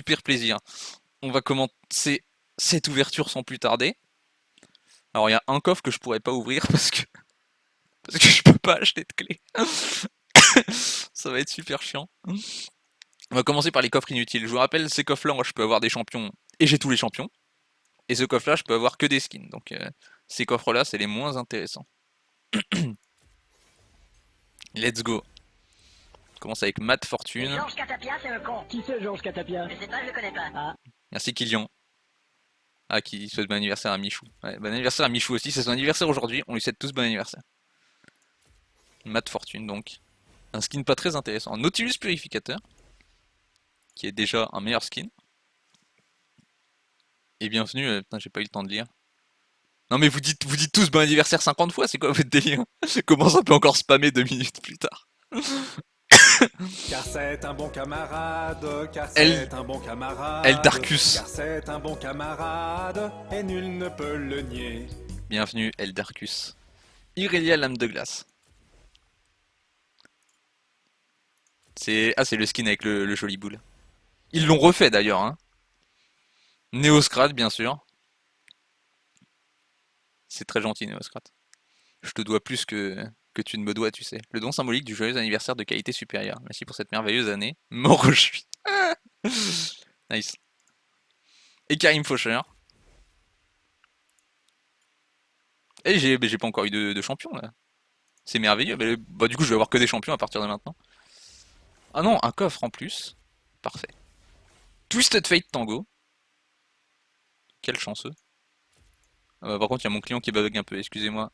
super plaisir. On va commencer cette ouverture sans plus tarder. Alors il y a un coffre que je pourrais pas ouvrir parce que je peux pas acheter de clé. Ça va être super chiant. On va commencer par les coffres inutiles. Je vous rappelle, ces coffres-là, moi je peux avoir des champions et j'ai tous les champions. Et ce coffre-là, je peux avoir que des skins. Donc ces coffres-là, c'est les moins intéressants. Let's go. On commence avec Matt Et Fortune. Georges Catapia, c'est un con. Qui c'est Georges Catapia? Je sais pas, je le connais pas. Ah, Merci Kylian. Ah, qui souhaite bon anniversaire à Michou. Ouais, bon anniversaire à Michou aussi, c'est son anniversaire aujourd'hui. On lui souhaite tous bon anniversaire. Matt Fortune donc. Un skin pas très intéressant. Nautilus Purificateur, qui est déjà un meilleur skin. Et bienvenue, putain, j'ai pas eu le temps de lire. Non mais vous dites tous bon anniversaire 50 fois, c'est quoi votre délire? Comment ça peut encore spammer 2 minutes plus tard? Car c'est un bon camarade, car El, c'est un bon camarade. Eldarkus. Car c'est un bon camarade, et nul ne peut le nier. Bienvenue Eldarkus. Irelia Lame de Glace. C'est le skin avec le joli boule. Ils l'ont refait d'ailleurs, hein. Néoscrate, bien sûr. C'est très gentil, Néoscrate. Je te dois plus que tu ne me dois, tu sais. Le don symbolique du joyeux anniversaire de qualité supérieure. Merci pour cette merveilleuse année. Mort je suis. Nice. Et Karim Faucheur. Et j'ai pas encore eu de champion là. C'est merveilleux. Bah, du coup, je vais avoir que des champions à partir de maintenant. Ah non, un coffre en plus. Parfait. Twisted Fate Tango. Quel chanceux. Par contre, il y a mon client qui bug un peu, excusez-moi.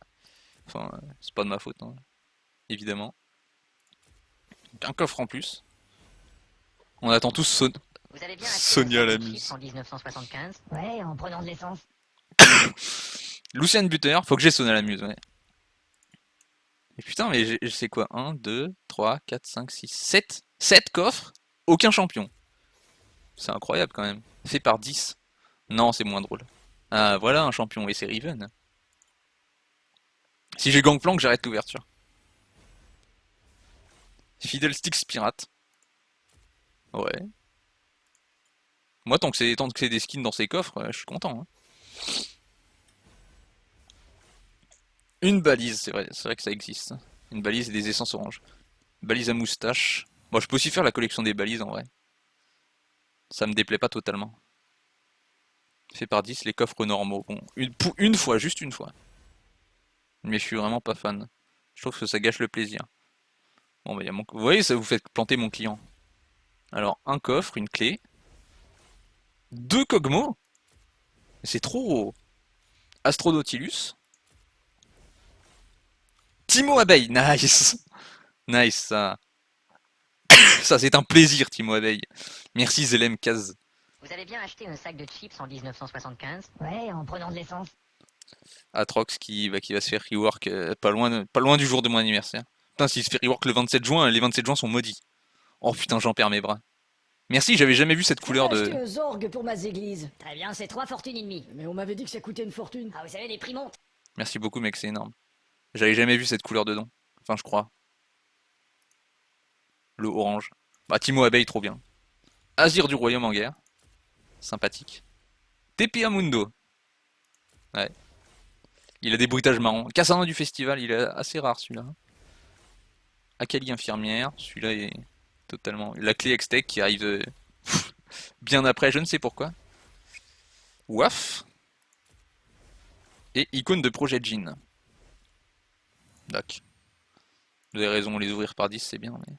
Enfin, c'est pas de ma faute, hein, évidemment. Un coffre en plus. On attend tous Vous avez bien acheté Sonia un sac de Lamuse. chips en 1975? Ouais, en prenant de l'essence. Lucian Buter, faut que j'ai sonné à la muse, ouais. Et putain, mais je sais quoi 1, 2, 3, 4, 5, 6, 7 7 coffres, aucun champion. C'est incroyable quand même. Fait par 10. Non, c'est moins drôle. Ah, voilà un champion, et c'est Riven. Si j'ai Gangplank, j'arrête l'ouverture. Fiddlesticks Pirate. Ouais. Moi, tant que c'est des skins dans ces coffres, je suis content, hein. Une balise, c'est vrai que ça existe. Une balise et des essences oranges. Balise à moustache. Bon, je peux aussi faire la collection des balises en vrai. Ça me déplaît pas totalement. Fait par 10 les coffres normaux. Bon, pour une fois, juste une fois. Mais je suis vraiment pas fan. Je trouve que ça gâche le plaisir. Bon, bah, vous voyez, ça vous fait planter mon client. Alors, un coffre, une clé. 2 Kog'Maw. C'est trop. Astronautilus. Timo Abeille. Nice. Nice, ça. Ça, c'est un plaisir, Timo Abeille. Merci, Zelem Kaz. Vous avez bien acheté un sac de chips en 1975? Ouais, en prenant de l'essence. Atrox qui va se faire rework pas loin du jour de mon anniversaire. Putain, s'il se fait rework le 27 juin, les 27 juin sont maudits. Oh putain, j'en perds mes bras. Merci, j'avais jamais vu cette couleur j'ai de... acheté un Zorg pour ma église. Très bien, c'est 3 fortunes et demie. Mais on m'avait dit que ça coûtait une fortune. Ah, vous savez, les prix montent. Merci beaucoup mec, c'est énorme. J'avais jamais vu cette couleur dedans. Enfin, je crois. Le orange. Bah, Timo Abeille, trop bien. Azir du Royaume en guerre. Sympathique. TPA Mundo. Ouais. Il a des bruitages marrants. Cassandra du festival, il est assez rare celui-là. Akali infirmière, celui-là est totalement... La clé Hextech qui arrive bien après, je ne sais pourquoi. Waf. Et icône de projet Jean. D'accord. Vous avez raison, les ouvrir par 10 c'est bien, mais...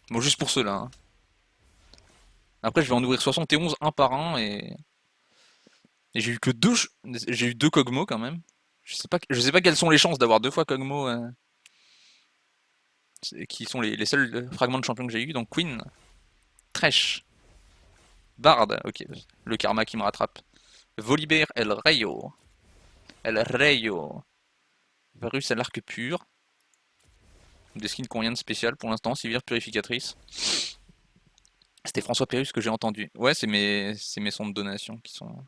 Bon, juste pour ceux-là, hein. Après, je vais en ouvrir 71 un par un et j'ai eu que deux. J'ai eu 2 Kog'Maw quand même. Je sais pas quelles sont les chances d'avoir 2 fois Kog'Maw. Qui sont les seuls fragments de champion que j'ai eu. Donc Queen, Thresh, Bard, ok, le karma qui me rattrape. Volibear El Rayo. El Rayo. Varus à l'arc pur. Des skins qui n'ont rien de spécial pour l'instant. Civière purificatrice. C'était François Pérus que j'ai entendu. Ouais, c'est mes sons de donation qui sont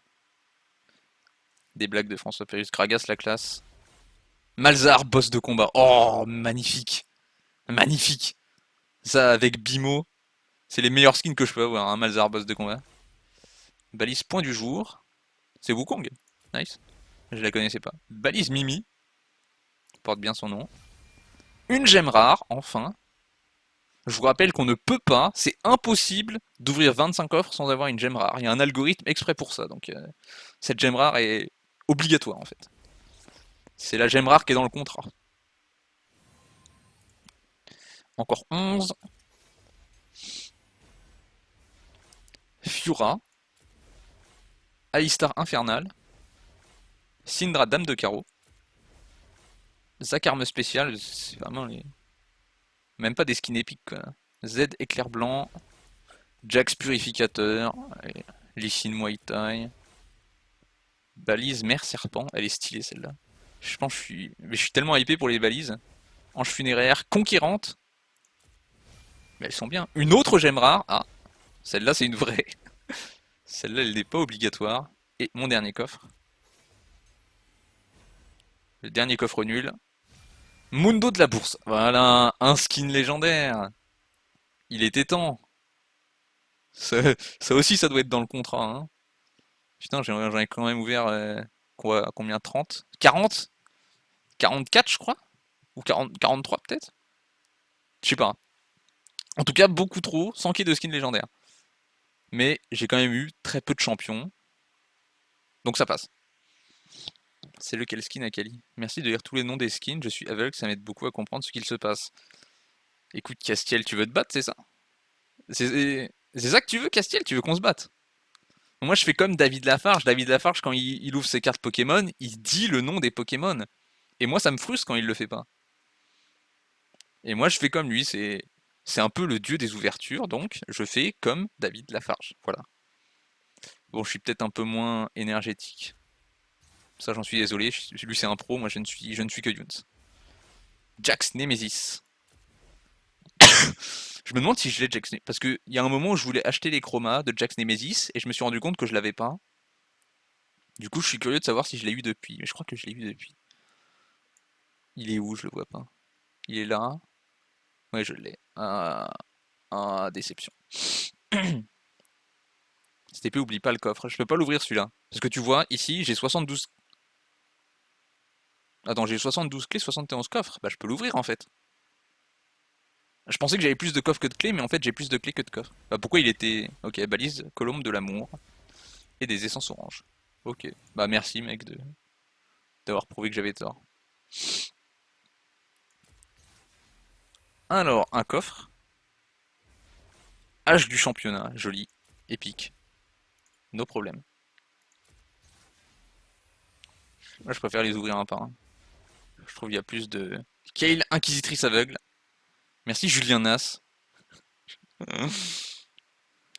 des blagues de François Pérus. Kragas la classe. Malzar, boss de combat. Oh, magnifique. Magnifique. Ça avec Bimo. C'est les meilleurs skins que je peux avoir, un Malzahar boss de combat. Balise point du jour. C'est Wukong. Nice. Je la connaissais pas. Balise Mimi. Porte bien son nom. Une gemme rare, enfin. Je vous rappelle qu'on ne peut pas, c'est impossible d'ouvrir 25 coffres sans avoir une gemme rare. Il y a un algorithme exprès pour ça, donc cette gemme rare est obligatoire en fait. C'est la gemme rare qui est dans le contrat. Encore 11. Fiora. Alistar Infernal. Syndra Dame de Carreau. Zac Arme Spéciale, c'est vraiment les... Même pas des skins épiques quoi. Z Éclair Blanc. Jax Purificateur. Lee Sin Muay Thai. Balise Mère Serpent, elle est stylée celle-là. Je pense que je suis tellement hypé pour les balises. Ange funéraire, conquérante. Mais elles sont bien. Une autre gemme rare. Ah, celle-là c'est une vraie. Celle-là elle n'est pas obligatoire. Et mon dernier coffre. Le dernier coffre nul. Mundo de la bourse. Voilà, un skin légendaire. Il était temps. Ça aussi ça doit être dans le contrat. Hein. Putain, j'en ai quand même ouvert combien 30 40 44 je crois. Ou 40, 43 peut-être. Je sais pas. En tout cas, beaucoup trop, sans qu'il y ait de skin légendaire. Mais j'ai quand même eu très peu de champions. Donc ça passe. C'est lequel skin Akali? Merci de lire tous les noms des skins, je suis aveugle, ça m'aide beaucoup à comprendre ce qu'il se passe. Écoute Castiel, tu veux te battre, c'est ça? C'est ça que tu veux Castiel? Tu veux qu'on se batte? Moi je fais comme David Lafarge. David Lafarge quand il ouvre ses cartes Pokémon, il dit le nom des Pokémon. Et moi ça me frustre quand il le fait pas. Et moi je fais comme lui, c'est un peu le dieu des ouvertures, donc je fais comme David Lafarge. Voilà. Bon, je suis peut-être un peu moins énergétique. Ça, j'en suis désolé. Lui, c'est un pro. Moi, je ne suis que Younes. Jax Nemesis. Je me demande si je l'ai Jax Nemesis. Parce qu'il y a un moment où je voulais acheter les chromas de Jax Nemesis et je me suis rendu compte que je l'avais pas. Du coup, je suis curieux de savoir si je l'ai eu depuis. Mais je crois que je l'ai eu depuis. Il est où? Je le vois pas. Il est là. Ouais, je l'ai. Ah, déception. C'était peu, oublie pas le coffre. Je peux pas l'ouvrir celui-là. Parce que tu vois, ici, j'ai 72. Attends, j'ai 72 clés, 71 coffres. Bah, je peux l'ouvrir en fait. Je pensais que j'avais plus de coffres que de clés, mais en fait, j'ai plus de clés que de coffres. Bah, pourquoi il était. Ok, balise, colombe de l'amour. Et des essences oranges. Ok. Bah, merci, mec, d'avoir prouvé que j'avais tort. Alors, un coffre. Hache du championnat. Joli. Épique. No problème. Moi, je préfère les ouvrir un par un. Je trouve qu'il y a plus de... Kale, inquisitrice aveugle. Merci Julien Nas.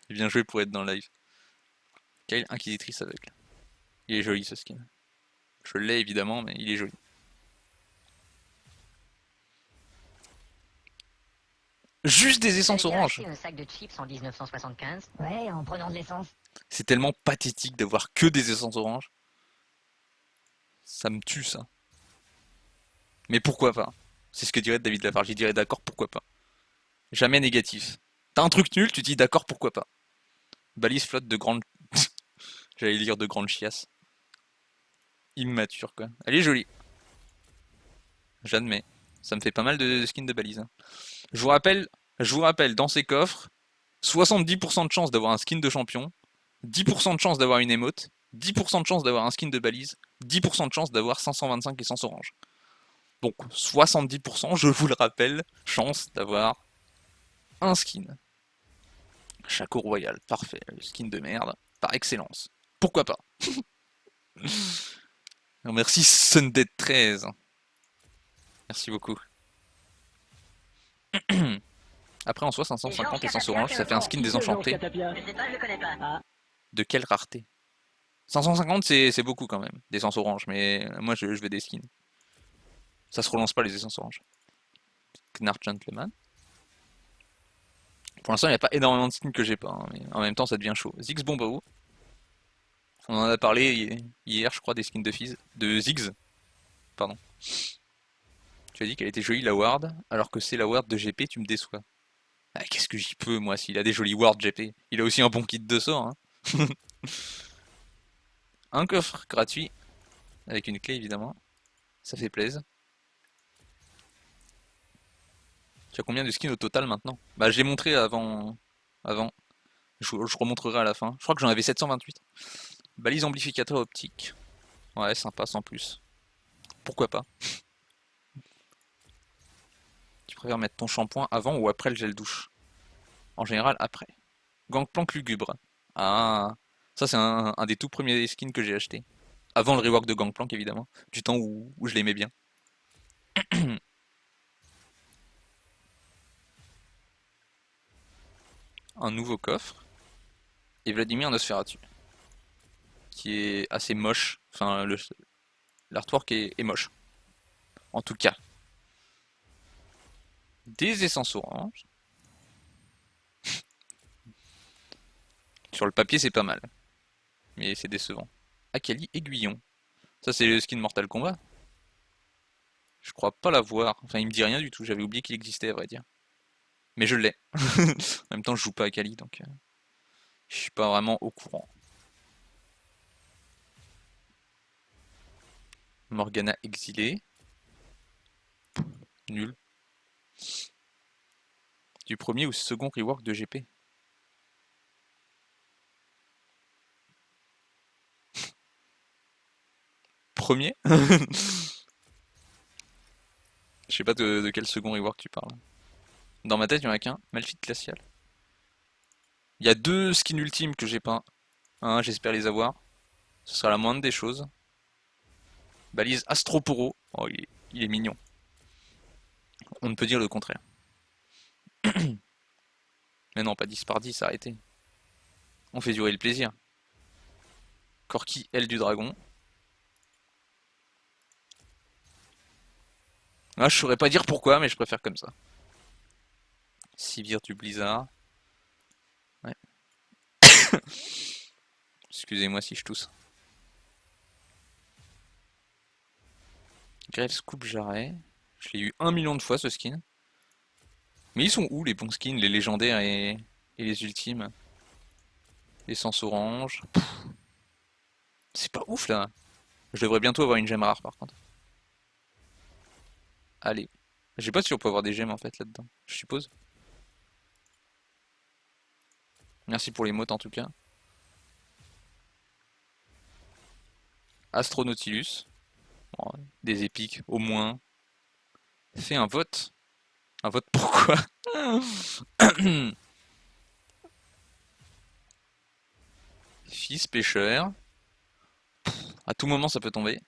Bien joué pour être dans le live. Kale, inquisitrice aveugle. Il est joli ce skin. Je l'ai évidemment, mais il est joli. Juste des essences Vous avez oranges. acheté un sac de chips en 1975? Ouais, en prenant de l'essence. C'est tellement pathétique d'avoir que des essences oranges. Ça me tue ça. Mais pourquoi pas? C'est ce que dirait David Lafarge. Il dirait d'accord, pourquoi pas. Jamais négatif. T'as un truc nul, tu dis d'accord, pourquoi pas. Balise flotte de grande... J'allais lire de grande chiasse. Immature quoi. Elle est jolie. J'admets. Ça me fait pas mal de skins de balise. Je vous rappelle, dans ces coffres, 70% de chance d'avoir un skin de champion, 10% de chance d'avoir une émote, 10% de chance d'avoir un skin de balise, 10% de chance d'avoir 525 essences orange. Donc 70%, je vous le rappelle, chance d'avoir un skin. Chaco Royal, parfait, le skin de merde, par excellence. Pourquoi pas? Merci Sundead13. Merci beaucoup. Après en soi 550 essences orange, ça fait un skin désenchanté. Je sais pas, je le connais pas. De quelle rareté? 550 c'est beaucoup quand même, d'essence orange, mais moi je veux des skins. Ça se relance pas les essences oranges. Knarr Gentleman. Pour l'instant il n'y a pas énormément de skins que j'ai pas, hein, mais en même temps ça devient chaud. Ziggs Bombao. On en a parlé hier je crois des skins de Fizz. De Ziggs. Pardon. Tu as dit qu'elle était jolie la ward, alors que c'est la ward de GP, tu me déçois. Ah, qu'est-ce que j'y peux, moi, s'il a des jolis wards, GP. Il a aussi un bon kit de sort, hein. Un coffre gratuit, avec une clé, évidemment. Ça fait plaisir. Tu as combien de skins au total maintenant? Bah, j'ai montré avant. Je remontrerai à la fin. Je crois que j'en avais 728. Balise amplificateur optique. Ouais, sympa, sans plus. Pourquoi pas? Tu préfères mettre ton shampoing avant ou après le gel douche? En général, après. Gangplank lugubre. Ah, ça c'est un des tout premiers skins que j'ai acheté. Avant le rework de Gangplank, évidemment. Du temps où je l'aimais bien. Un nouveau coffre. Et Vladimir Nosferatu. Qui est assez moche. Enfin, l'artwork est moche. En tout cas. Des essences oranges. Sur le papier, c'est pas mal. Mais c'est décevant. Akali Aiguillon. Ça, c'est le skin Mortal Kombat. Je crois pas l'avoir. Enfin, il me dit rien du tout. J'avais oublié qu'il existait, à vrai dire. Mais je l'ai. En même temps, je joue pas à Akali, donc je suis pas vraiment au courant. Morgana exilée. Nul. Du premier ou second rework de GP. Premier? Je sais pas de quel second rework tu parles. Dans ma tête, il y en a qu'un. Malphite glacial. Il y a deux skins ultimes que j'ai pas. Un, j'espère les avoir. Ce sera la moindre des choses. Balise Astroporo. Oh, il est mignon. On ne peut dire le contraire. Mais non, pas 10 par 10, arrêtez. On fait durer le plaisir. Corki, aile du dragon. Ah, je saurais pas dire pourquoi, mais je préfère comme ça. Sivir du blizzard. Ouais. Excusez-moi si je tousse. Graves coupe jarret. Je l'ai eu 1 million de fois ce skin. Mais ils sont où les bons skins, les légendaires et les ultimes? Essence orange. C'est pas ouf là. Je devrais bientôt avoir une gemme rare par contre. Allez. Je sais pas si on peut avoir des gemmes en fait là-dedans. Je suppose. Merci pour les mots en tout cas. Astronautilus. Bon, des épiques au moins. Fais un vote. Un vote pourquoi? Fils pêcheur. À tout moment ça peut tomber.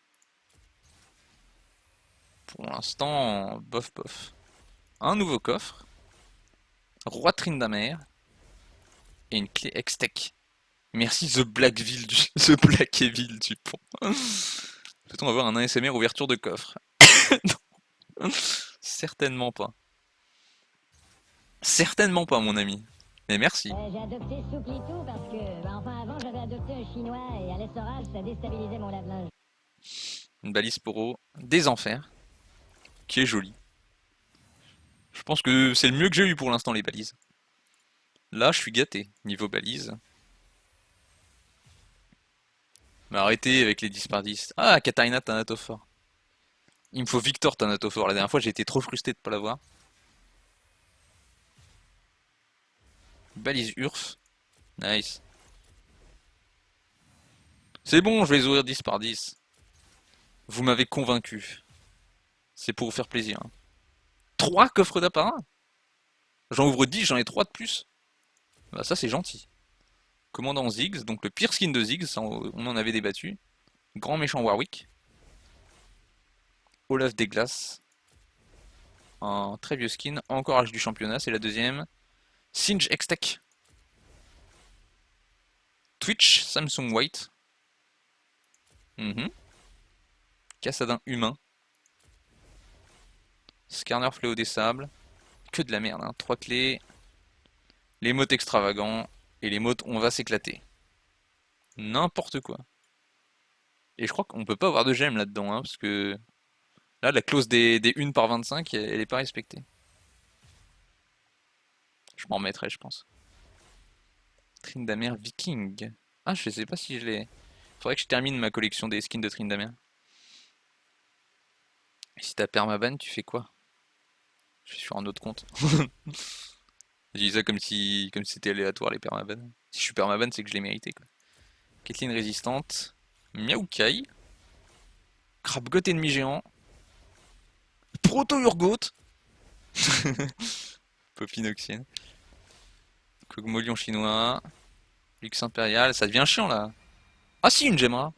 Pour l'instant, bof bof. Un nouveau coffre. Roi Tryndamere. Et une clé Hextech. Merci The Blackville du... The Blackeville du pont. Peut-on avoir un ASMR ouverture de coffre? Non. Certainement pas. Certainement pas mon ami. Mais merci. J'ai adopté Souplitou parce que, enfin avant j'avais adopté un chinois et à l'essorage ça déstabilisait mon lave-linge. Une balise poro des enfers. Qui est jolie. Je pense que c'est le mieux que j'ai eu pour l'instant les balises. Là je suis gâté niveau balise. Mais arrêtez avec les 10 par 10. Ah, Katarina Thanatophore. Il me faut Victor Thanatophore. La dernière fois, j'ai été trop frustré de pas l'avoir. Balise Urf. Nice. C'est bon, je vais les ouvrir 10 par 10. Vous m'avez convaincu. C'est pour vous faire plaisir. 3 coffres d'apparat. J'en ouvre 10, j'en ai 3 de plus. Bah ça, c'est gentil. Commandant Ziggs, donc le pire skin de Ziggs, on en avait débattu. Grand méchant Warwick. Olaf des Glaces. Un très vieux skin, encore âge du championnat, c'est la deuxième. Singe Hextech. Twitch, Samsung White. Cassadin humain. Scanner Fléau des Sables. Que de la merde, hein. 3 clés. Les mots extravagants. Et les mots on va s'éclater. N'importe quoi. Et je crois qu'on peut pas avoir de gemmes là-dedans, hein, parce que là, la clause des 1 par 25, elle est pas respectée. Je m'en remettrai, je pense. Tryndamere Viking. Ah, je sais pas si je l'ai. Faudrait que je termine ma collection des skins de Tryndamere. Et si t'as permaban, tu fais quoi? Je suis sur un autre compte. Je dis ça comme si c'était aléatoire les permaban. Si je suis permaban, c'est que je l'ai mérité quoi. Caitlyn résistante. Miaoukai. Crabgot ennemi géant. Proto-Urgot. Popinoxienne. Cogmolion chinois. Luxe impérial. Ça devient chiant là. Ah si, une gemme rare.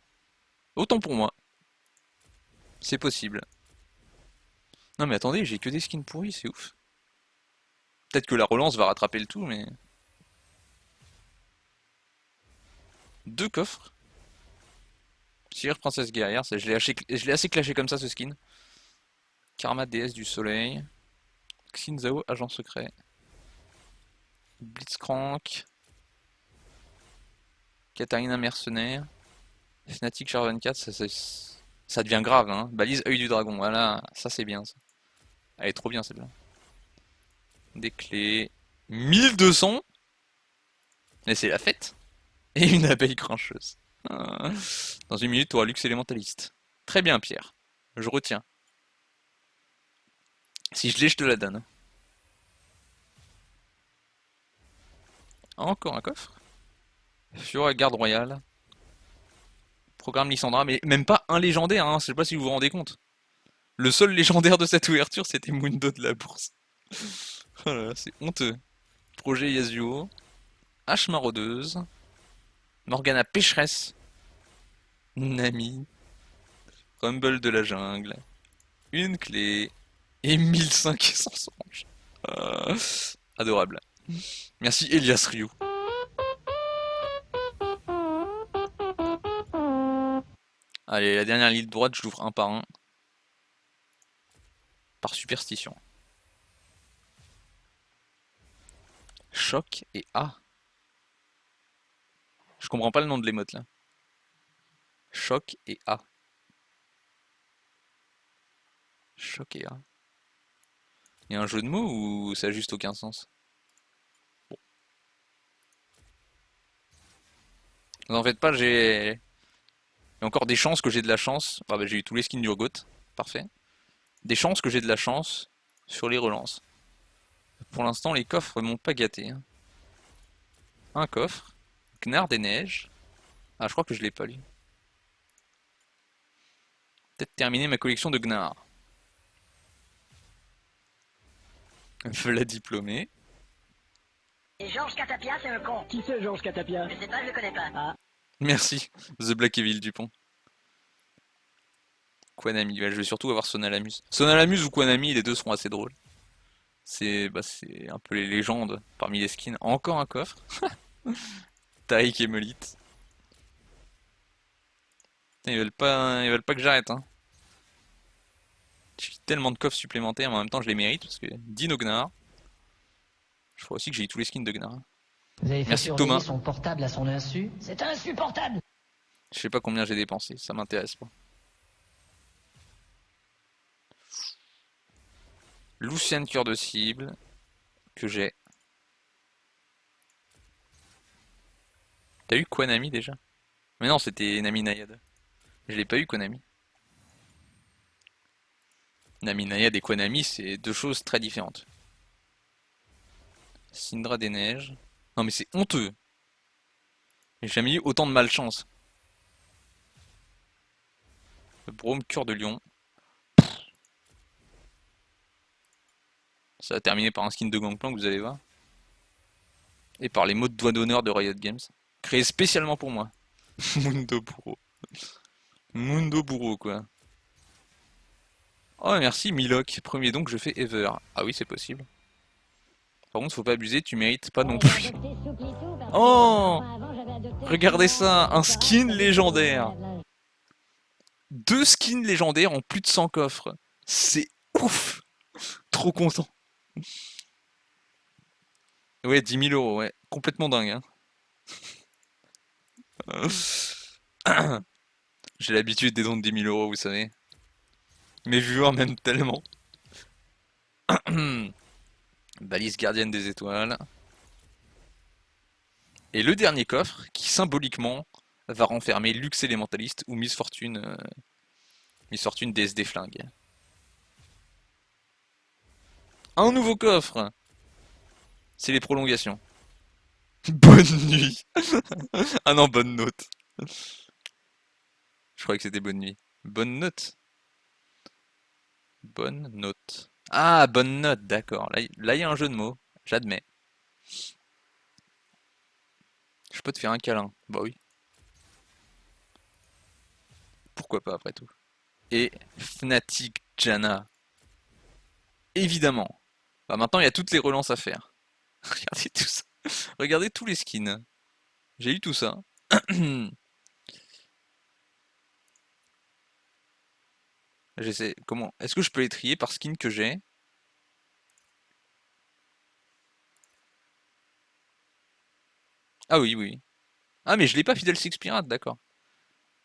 Autant pour moi. C'est possible. Non mais attendez, j'ai que des skins pourris, c'est ouf. Peut-être que la relance va rattraper le tout, mais... 2 coffres. Sire princesse guerrière, je l'ai assez clashé comme ça ce skin. Karma déesse du soleil. Xinzao agent secret. Blitzcrank. Katarina mercenaire. Fnatic Char 24, ça devient grave hein. Balise œil du dragon, voilà, ça c'est bien ça. Elle est trop bien celle-là. Des clés. 1200. Mais c'est la fête. Et une abeille grincheuse. Dans une minute, tu auras luxe élémentaliste. Très bien, Pierre. Je retiens. Si je l'ai, je te la donne. Encore un coffre. Fiora garde royale. Programme Lysandra, mais même pas un légendaire, hein. Je sais pas si vous vous rendez compte. Le seul légendaire de cette ouverture, c'était Mundo de la bourse. Voilà, c'est honteux. Projet Yasuo. Hache maraudeuse. Morgana pécheresse. Nami. Rumble de la jungle. Une clé. Et 1500 songes. Adorable. Merci Elias Ryu. Allez, la dernière ligne droite, je l'ouvre un par un. Par superstition. Choc et A. Je comprends pas le nom de l'émote là. Choc et A. Choc et A. Il y a un jeu de mots ou ça a juste aucun sens? Bon. Vous en faites pas, j'ai... Il y a encore des chances que j'ai de la chance. Ah bah, j'ai eu tous les skins d'Urgot. Parfait. Des chances que j'ai de la chance sur les relances. Pour l'instant, les coffres m'ont pas gâté. Hein. Un coffre. Gnar des neiges. Ah, je crois que je l'ai pas lu. Peut-être terminer ma collection de Gnar. V'là diplômé. Et Georges Catapia, c'est un con. Qui c'est Georges Catapia? Je sais pas, je le connais pas. Ah. Merci, The Black Evil Dupont. Quanami, je vais surtout avoir Sonalamus. Sonalamus ou Quanami, les deux seront assez drôles. C'est un peu les légendes parmi les skins. Encore un coffre. Taïk et Molite. Ils veulent pas que j'arrête. Hein. J'ai tellement de coffres supplémentaires, mais en même temps je les mérite parce que Dino Gnar. Je crois aussi que j'ai eu tous les skins de Gnar. Vous avez fait Merci surveiller Thomas. son portable à son insu? C'est insupportable. Je sais pas combien j'ai dépensé, ça m'intéresse pas. Luciane cœur de cible, que j'ai. T'as eu Quanami déjà? Mais non, c'était Nami Nayade. Je l'ai pas eu Quanami. Nami Nayade et Quanami, c'est deux choses très différentes. Syndra des neiges. Non mais c'est honteux. J'ai jamais eu autant de malchance. Brome cœur de lion. Ça va terminer par un skin de Gangplank, vous allez voir. Et par les mots de doigt d'honneur de Riot Games. Créé spécialement pour moi. Mundo Burro. Mundo Burro, quoi. Oh, merci Milok. Premier don que je fais ever. Ah oui, c'est possible. Par contre, faut pas abuser, tu mérites pas non plus. Oh! Regardez ça, un skin légendaire. 2 skins légendaires en plus de 100 coffres. C'est ouf! Trop content. Ouais, 10 000 euros, ouais. Complètement dingue, hein. J'ai l'habitude des dons de 10 000 euros, vous savez. Mes viewers m'aiment tellement. Balise gardienne des étoiles. Et le dernier coffre qui symboliquement va renfermer Lux élémentaliste ou Miss Fortune déesse des flingues. Un nouveau coffre. C'est les prolongations. Bonne nuit. Ah non, bonne note. Je croyais que c'était bonne nuit. Bonne note. Bonne note. Ah, bonne note, d'accord. Là, il y a un jeu de mots. J'admets. Je peux te faire un câlin. Bah oui. Pourquoi pas après tout. Et Fnatic Janna. Évidemment. Bah maintenant, il y a toutes les relances à faire. Regardez tout ça. Regardez tous les skins. J'ai eu tout ça. J'essaie. Comment? Est-ce que je peux les trier par skin que j'ai? Ah oui, oui. Ah mais je l'ai pas Fidel Six Pirate, d'accord.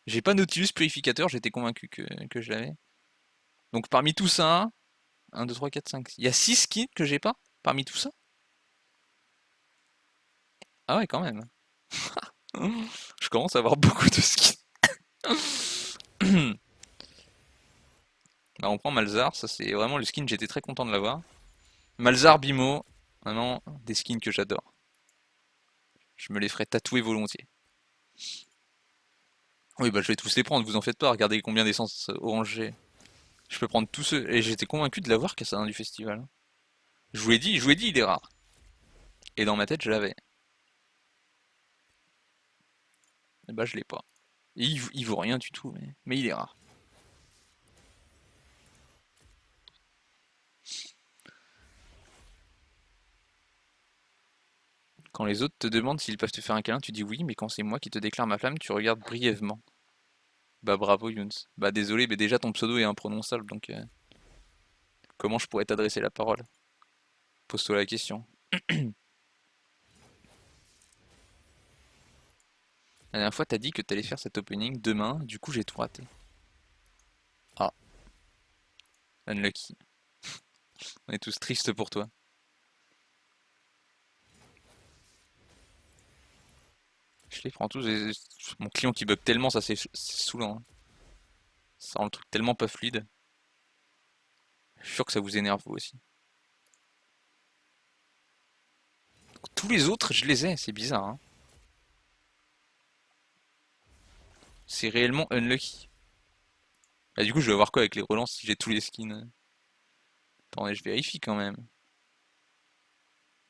J'ai pas Nautilus Purificateur, j'étais convaincu que je l'avais. Donc parmi tout ça, 1, 2, 3, 4, 5. Il y a 6 skins que j'ai pas parmi tout ça? Ah ouais, quand même. Je commence à avoir beaucoup de skins. Bah, on prend Malzar, ça c'est vraiment le skin, j'étais très content de l'avoir. Malzar, Bimo, vraiment des skins que j'adore. Je me les ferais tatouer volontiers. Oui, bah je vais tous les prendre, vous en faites pas, regardez combien d'essence orange j'ai. Je peux prendre tous ceux, et j'étais convaincu de l'avoir Kassadin du festival. Je vous ai dit, il est rare. Et dans ma tête, je l'avais. Et bah je l'ai pas. Et il vaut rien du tout, mais il est rare. Quand les autres te demandent s'ils peuvent te faire un câlin, tu dis oui, mais quand c'est moi qui te déclare ma flamme, tu regardes brièvement. Bah bravo Younes. Bah désolé, mais déjà ton pseudo est imprononçable, donc comment je pourrais t'adresser la parole? Pose-toi la question. La dernière fois, t'as dit que t'allais faire cet opening demain, du coup j'ai tout raté. Ah, unlucky. On est tous tristes pour toi. Je les prends tous. Mon client qui bug tellement, ça c'est saoulant, hein. Ça rend le truc tellement pas fluide. Je suis sûr que ça vous énerve vous aussi. Tous les autres, je les ai, c'est bizarre, hein. C'est réellement unlucky. Bah, du coup, je vais avoir quoi avec les relances si j'ai tous les skins? Attendez, je vérifie quand même.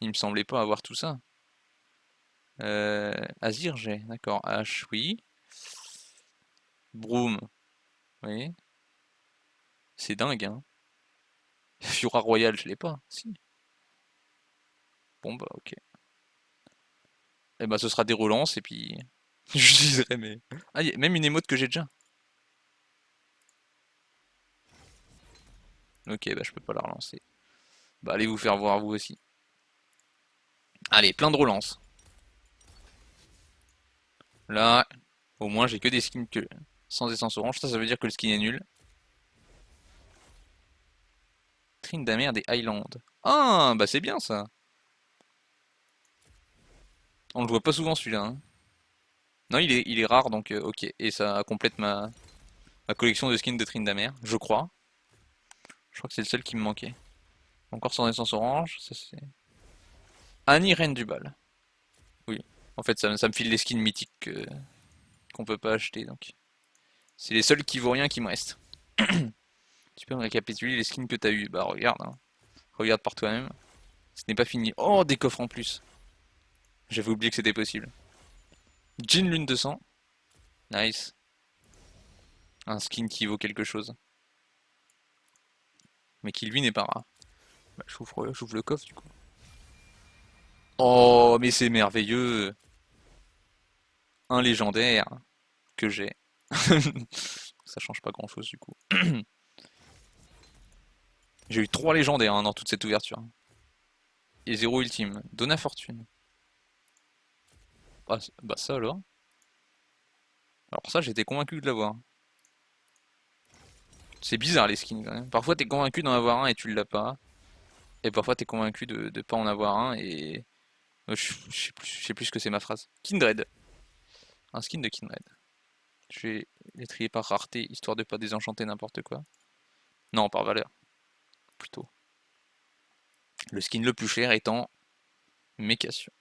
Il me semblait pas avoir tout ça. Azir, j'ai, d'accord. H, oui. Broom, oui. C'est dingue, hein. Fiora Royal, je l'ai pas. Si. Bon, bah, ok. Et bah, ce sera des relances et puis. J'utiliserai mais. Ah, y a même une émote que j'ai déjà. Ok, bah, je peux pas la relancer. Bah, allez vous faire voir vous aussi. Allez, plein de relances. Là, au moins, j'ai que des skins que sans essence orange. Ça veut dire que le skin est nul. Tryndamere des Highlands. Ah, bah, c'est bien ça. On le voit pas souvent celui-là, hein. Non, il est rare donc ok. Et ça complète ma collection de skins de Tryndamere, je crois. Je crois que c'est le seul qui me manquait. Encore sans essence orange, ça c'est. Annie Reine du Bal. Oui. En fait, ça me file les skins mythiques qu'on peut pas acheter donc. C'est les seuls qui vaut rien qui me restent. Tu peux me récapituler les skins que t'as eu? Bah regarde, hein. Regarde par toi-même. Ce n'est pas fini. Oh, des coffres en plus. J'avais oublié que c'était possible. Jin Lune 200. Nice. Un skin qui vaut quelque chose. Mais qui lui n'est pas rare. Bah, j'ouvre le coffre du coup. Oh, mais c'est merveilleux. Un légendaire que j'ai. Ça change pas grand chose du coup. J'ai eu 3 légendaires hein, dans toute cette ouverture. Et 0 ultime. Donna Fortune. Ah, bah ça alors. Alors ça j'étais convaincu de l'avoir. C'est bizarre les skins quand même. Parfois t'es convaincu d'en avoir un et tu l'as pas. Et parfois t'es convaincu de pas en avoir un et je sais plus ce que c'est ma phrase. Kindred. Un skin de Kindred. Je vais les trier par rareté histoire de pas désenchanter n'importe quoi. Non, par valeur. Plutôt. Le skin le plus cher étant Mécation.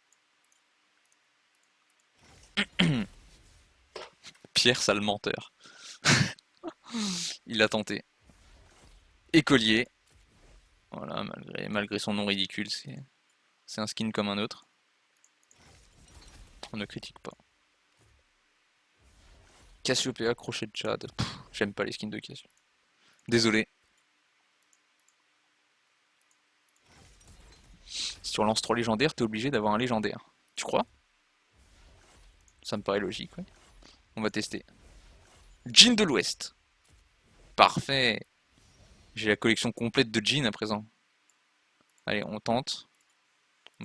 Pierre, sale menteur. Il a tenté. Écolier. Voilà, malgré son nom ridicule, c'est un skin comme un autre. On ne critique pas. Cassiopeia, crochet de Jade. J'aime pas les skins de Cassio. Désolé. Si tu relances 3 légendaires, t'es obligé d'avoir un légendaire. Tu crois? Ça me paraît logique, ouais. On va tester. Jean de l'Ouest. Parfait. J'ai la collection complète de jeans à présent. Allez, on tente.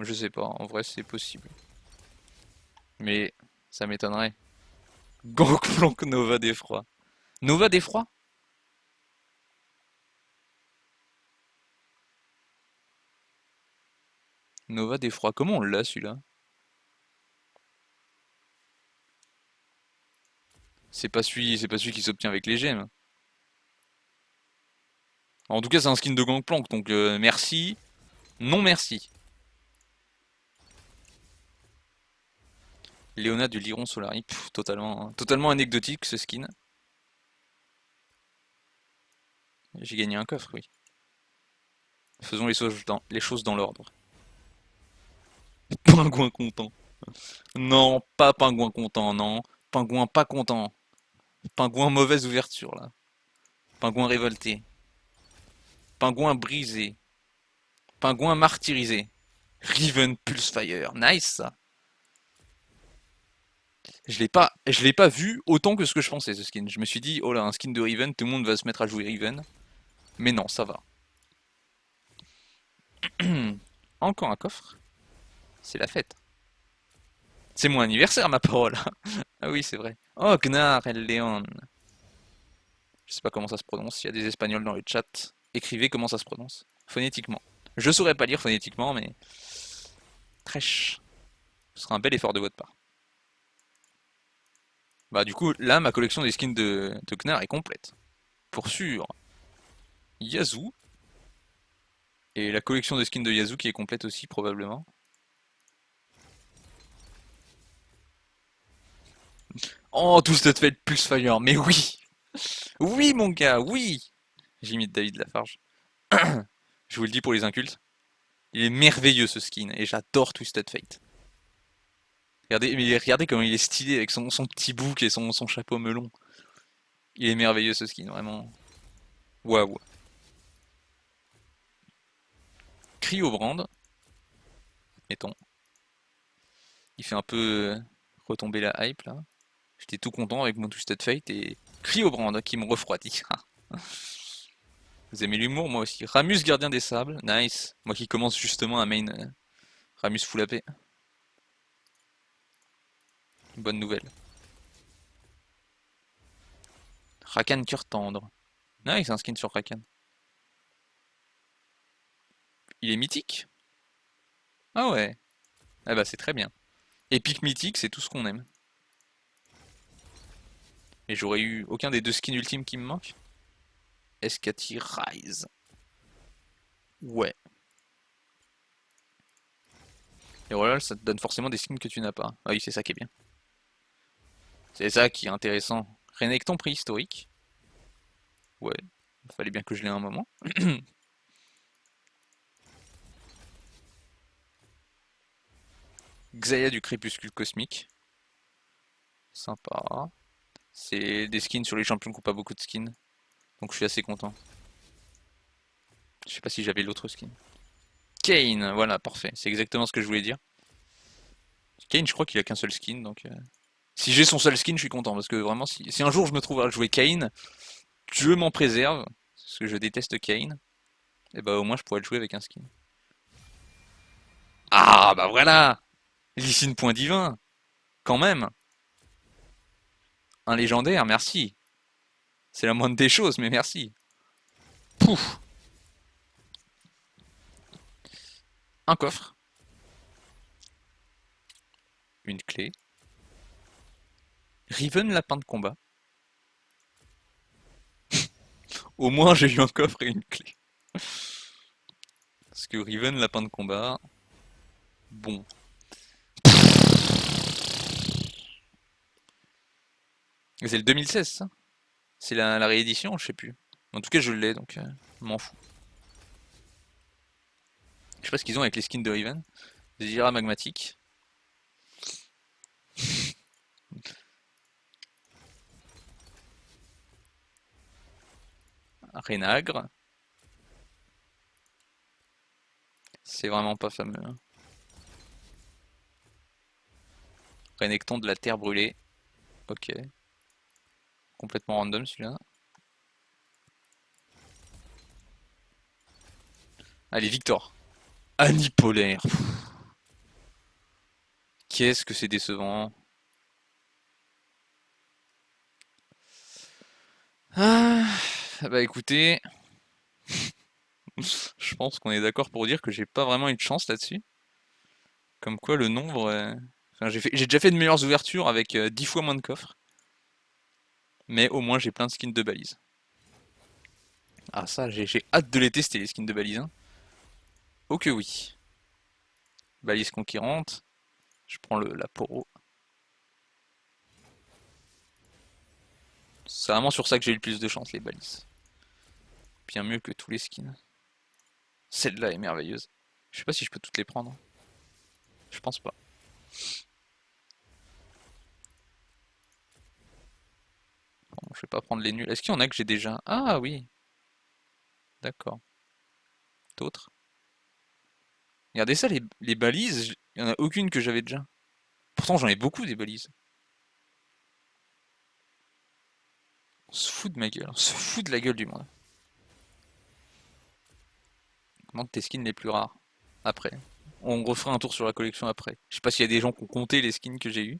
Je sais pas, en vrai c'est possible. Mais ça m'étonnerait. Gangplank Nova d'effroi. Nova d'effroi? Nova d'effroi, comment on l'a celui-là? C'est pas celui qui s'obtient avec les gemmes. En tout cas, c'est un skin de Gangplank, donc merci. Non merci. Léona du Lyron Solari, totalement anecdotique ce skin. J'ai gagné un coffre, oui. Faisons les choses dans l'ordre. Pingouin content. Non, pas pingouin content, non. Pingouin pas content. Pingouin mauvaise ouverture là. Pingouin révolté. Pingouin brisé. Pingouin martyrisé. Riven Pulsefire. Nice ça. Je l'ai pas vu autant que ce que je pensais ce skin. Je me suis dit, oh là, un skin de Riven, tout le monde va se mettre à jouer Riven. Mais non, ça va. Encore un coffre. C'est la fête. C'est mon anniversaire, ma parole. Ah oui, c'est vrai. Oh, Gnar El Leon. Je sais pas comment ça se prononce. Il y a des espagnols dans le chat. Écrivez comment ça se prononce. Phonétiquement. Je saurais pas lire phonétiquement, mais... Trèche. Ce sera un bel effort de votre part. Bah du coup, là, ma collection des skins de Gnar est complète. Pour sûr. Yazoo. Et la collection de skins de Yazoo qui est complète aussi, probablement. Oh, tout cette fête plus Fire, mais oui! Oui, mon gars, oui! J'imite David Lafarge. Je vous le dis pour les incultes. Il est merveilleux ce skin, et j'adore Twisted Fate. Regardez comment il est stylé avec son petit bouc et son chapeau melon. Il est merveilleux ce skin, vraiment. Waouh. Cryobrand. Mettons. Il fait un peu retomber la hype là. J'étais tout content avec mon Twisted Fate et Cryobrand qui me refroidit. Vous aimez l'humour, moi aussi. Ramus, gardien des sables, nice. Moi qui commence justement à main Ramus full AP. Bonne nouvelle. Rakan cœur tendre. Nice, un skin sur Rakan. Il est mythique? Ah ouais. Ah bah c'est très bien. Épique mythique, c'est tout ce qu'on aime. Et j'aurais eu aucun des deux skins ultimes qui me manquent. Escati Rise. Ouais. Et voilà, ça te donne forcément des skins que tu n'as pas. Ah oui, c'est ça qui est bien. C'est ça qui est intéressant. Renekton préhistorique. Ouais, il fallait bien que je l'ai un moment. Xayah du crépuscule cosmique. Sympa. C'est des skins sur les champions qui n'ont pas beaucoup de skins. Donc je suis assez content. Je sais pas si j'avais l'autre skin. Kane, voilà, parfait. C'est exactement ce que je voulais dire. Kane, je crois qu'il a qu'un seul skin, donc... Si j'ai son seul skin, je suis content, parce que vraiment, si un jour je me trouve à jouer Kane, Dieu m'en préserve, parce que je déteste Kane, et bah au moins je pourrais le jouer avec un skin. Ah, bah voilà! Lee Sin point divin! Quand même! Un légendaire, merci! C'est la moindre des choses, mais merci! Pouf! Un coffre. Une clé. Riven lapin de combat. Au moins j'ai eu un coffre et une clé. Parce que Riven lapin de combat... Bon. Et c'est le 2016 ça? C'est la réédition, je sais plus. En tout cas je l'ai donc je m'en fous. Je sais pas ce qu'ils ont avec les skins de Riven. Zira magmatique. Renagre. C'est vraiment pas fameux. Hein. Renekton de la terre brûlée. Ok. Complètement random celui-là. Allez, Victor. Anipolaire. Qu'est-ce que c'est décevant. Ah, bah écoutez, je pense qu'on est d'accord pour dire que j'ai pas vraiment eu de chance là-dessus. Comme quoi le nombre... Enfin, j'ai déjà fait de meilleures ouvertures avec 10 fois moins de coffres. Mais au moins j'ai plein de skins de balises. Ah ça, j'ai hâte de les tester les skins de balises. Hein. Oh que oui. Balise conquérante. Je prends la poro. C'est vraiment sur ça que j'ai eu le plus de chance, les balises. Bien mieux que tous les skins. Celle-là est merveilleuse. Je sais pas si je peux toutes les prendre. Je pense pas. Bon, je vais pas prendre les nuls. Est-ce qu'il y en a que j'ai déjà? Ah oui. D'accord. D'autres? Regardez ça, les balises. Il y en a aucune que j'avais déjà. Pourtant j'en ai beaucoup des balises. On se fout de ma gueule. On se fout de la gueule du monde. Comment tes skins les plus rares? Après. On refera un tour sur la collection après. Je sais pas s'il y a des gens qui ont compté les skins que j'ai eu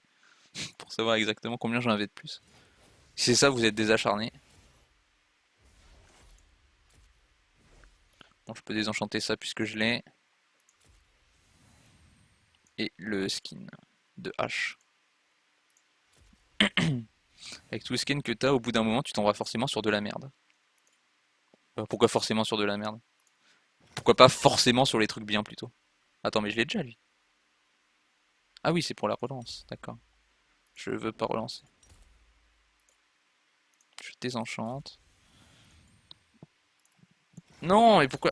pour savoir exactement combien j'en avais de plus. Si c'est ça, vous êtes des acharnés. Bon, je peux désenchanter ça puisque je l'ai. Et le skin de H. Avec tous les skins que t'as, au bout d'un moment, tu t'en vas forcément sur de la merde. Pourquoi forcément sur de la merde? Pourquoi pas forcément sur les trucs bien plutôt? Attends, mais je l'ai déjà lui. Ah oui, c'est pour la relance, d'accord. Je veux pas relancer. Je désenchante. Non, mais pourquoi?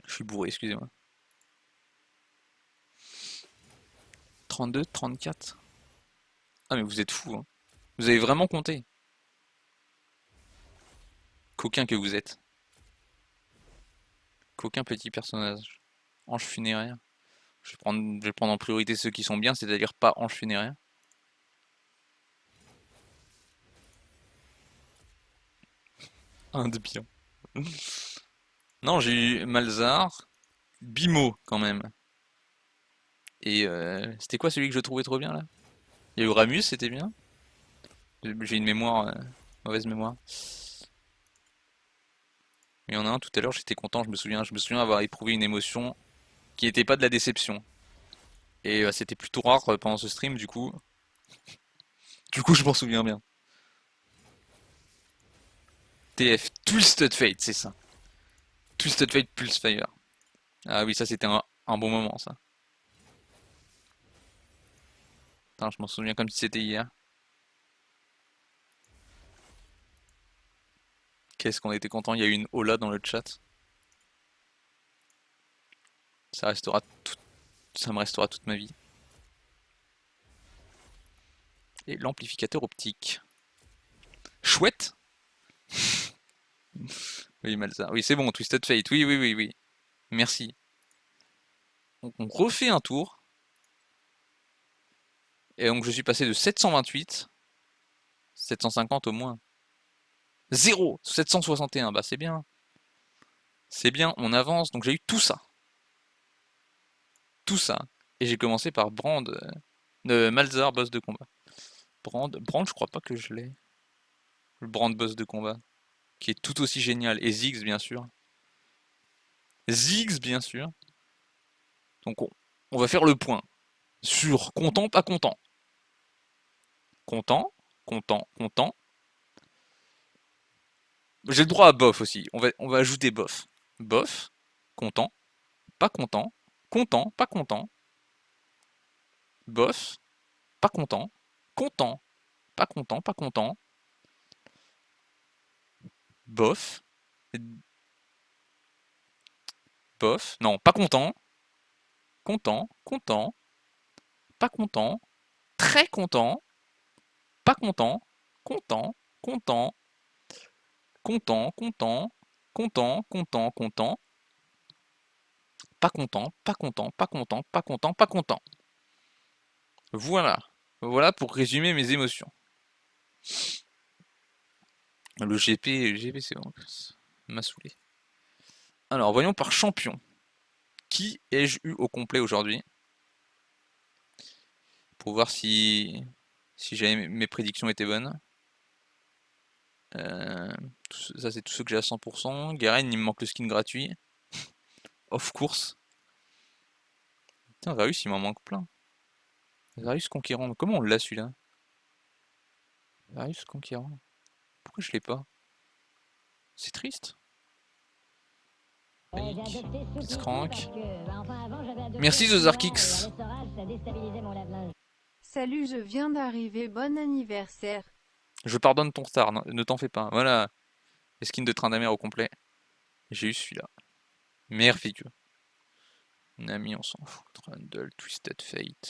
Je suis bourré, excusez-moi. 32, 34. Ah mais vous êtes fous, hein. Vous avez vraiment compté. Coquin que vous êtes. Coquin petit personnage. Ange funéraire. Je vais prendre en priorité ceux qui sont bien, c'est-à-dire pas ange funéraire. Un de bien. Non, j'ai eu Malzar. Bimo quand même. Et c'était quoi celui que je trouvais trop bien là? Il y a eu Ramus, c'était bien. J'ai une mémoire, mauvaise mémoire. Il y en a un tout à l'heure, j'étais content, je me souviens avoir éprouvé une émotion qui n'était pas de la déception. Et c'était plutôt rare pendant ce stream, du coup. Du coup, je m'en souviens bien. TF, Twisted Fate, c'est ça. Twisted Fate Pulse Fire. Ah oui, ça c'était un bon moment, ça. Putain, je m'en souviens comme si c'était hier. Qu'est-ce qu'on était content, il y a eu une Ola dans le chat. Ça restera tout, ça me restera toute ma vie. Et l'amplificateur optique. Chouette. Oui, Malza. Oui, c'est bon, Twisted Fate. Oui, oui, oui, oui. Merci. Donc on refait un tour. Et donc je suis passé de 728, 750 au moins. 0, 761, bah c'est bien. C'est bien, on avance. Donc j'ai eu tout ça. Tout ça. Et j'ai commencé par Brand, Malzar, boss de combat. Brand, je crois pas que je l'ai. Le Brand boss de combat. Qui est tout aussi génial. Et Ziggs, bien sûr. Ziggs, bien sûr. Donc on va faire le point sur content, pas content. Content, content, content. J'ai le droit à bof aussi. On va ajouter bof. Bof, content, pas content, content, pas content. Bof, pas content, content, pas content, pas content. Bof, bof, non, pas content, content, content, pas content, très content, pas content, content, content, content, content, content, content, content, pas content, pas content, pas content, pas content, pas content. Voilà. Voilà pour résumer mes émotions. Le GP c'est bon. Ça m'a saoulé. Alors, voyons par champion. Qui ai-je eu au complet aujourd'hui? Pour voir si mes prédictions étaient bonnes. Ça, c'est tous ceux que j'ai à 100%. Garen, il me manque le skin gratuit. Off course. Putain, Varus, il m'en manque plein. Varus Conquérant. Comment on l'a celui-là? Varus Conquérant. Pourquoi je l'ai pas? C'est triste. J'ai adopté ce petit Skrank. parce que, enfin, avant, j'avais adopté Merci, un chinois Zozarkix. et à l'essorage, ça déstabilisait mon lave-linge. Salut, je viens d'arriver, bon anniversaire. Je pardonne ton star, ne t'en fais pas. Voilà. Les skins de train d'amère au complet. J'ai eu celui-là. Meilleure figure. Nami, on s'en fout. Trundle, Twisted Fate.